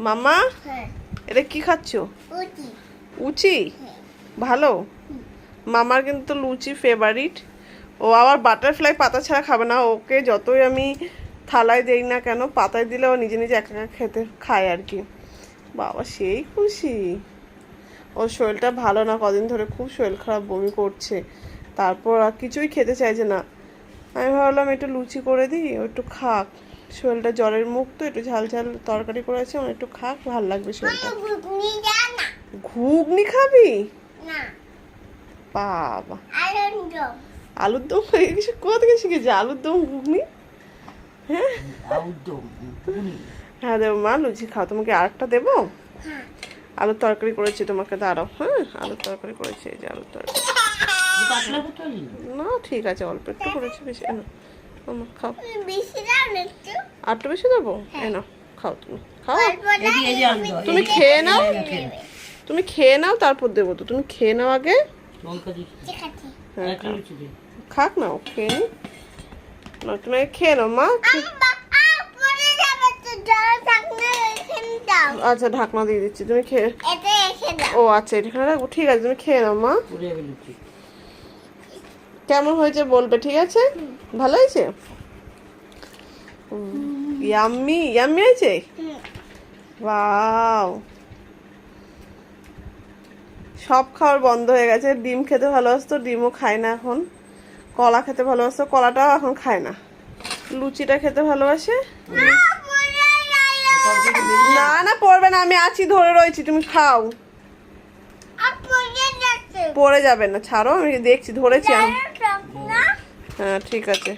মামা এটা কি খাচ্ছ? উচি ভালো। মামার কিন্তু লুচি ফেভারিট। ও আবার বাটারফ্লাই পাতা ছাড়া খাবে না। ওকে যতই আমি থালায় দেই না কেন, পাতায় দিলে ও নিজে নিজে একা একা খেতে খায় আর কি। বাবা সেই খুশি। ওর শরীরটা ভালো না, কদিন ধরে খুব শরীর খারাপ, বমি করছে, তারপর আর কিছুই খেতে চাইছে না। আমি ভাবলাম একটু লুচি করে দিই, ও একটু খাক, শরীরটা জ্বরের মুখ তো, একটু ঝাল ঝাল তরকারি করেছে, ও একটু খাক, ভাল লাগবে শরীরটা। ঘুগনি খাবি? বাবা আলুর দম কোথা থেকে শিখেছে আলুর দম ঘুগনি? হ্যাঁ হ্যাঁ দেবো মা, লুচি খাও। তোমাকে আরেকটা দেবো? আলুর তরকারি করেছি তোমাকে, দাঁড়াও। হ্যাঁ আলুর তরকারি করেছি, এই যে আলুর তরকারি। না ঠিক আছে, অল্প একটু করেছি, বেশি না। খাও, আর একটু বেশি দেবো? এই নাও, খাও তুমি, খাও। তুমি খেয়ে নাও, তুমি খেয়ে নাও, তারপর দেবো তো। তুমি খেয়ে নাও আগে। খাক না, ও খেয়ে নি না, তুমি খেয়ে নাও মা। আচ্ছা ঢাকনা দিয়ে দিচ্ছি, তুমি খেয়ে। ও আচ্ছা এখানে রাখবো, ঠিক আছে, তুমি খেয়ে নাও মা। কেমন হয়েছে বলবে, ঠিক আছে? ভালো হয়েছে? ইয়াম্মি ইয়াম্মি হয়েছে। ওয়াও, সব খাওয়ার বন্ধ হয়ে গেছে। ডিম খেতে ভালোবাসতো, ডিমও খায় না এখন। কলা খেতে ভালোবাসতো, কলাটাও এখন খায় না। লুচিটা খেতে ভালোবাসে। না না পড়বে না, আমি আছি, ধরে রয়েছি, তুমি খাও। পড়ে যাবে না, ছাড়ো, আমি দেখছি, ধরেছি আমি। হ্যাঁ ঠিক আছে।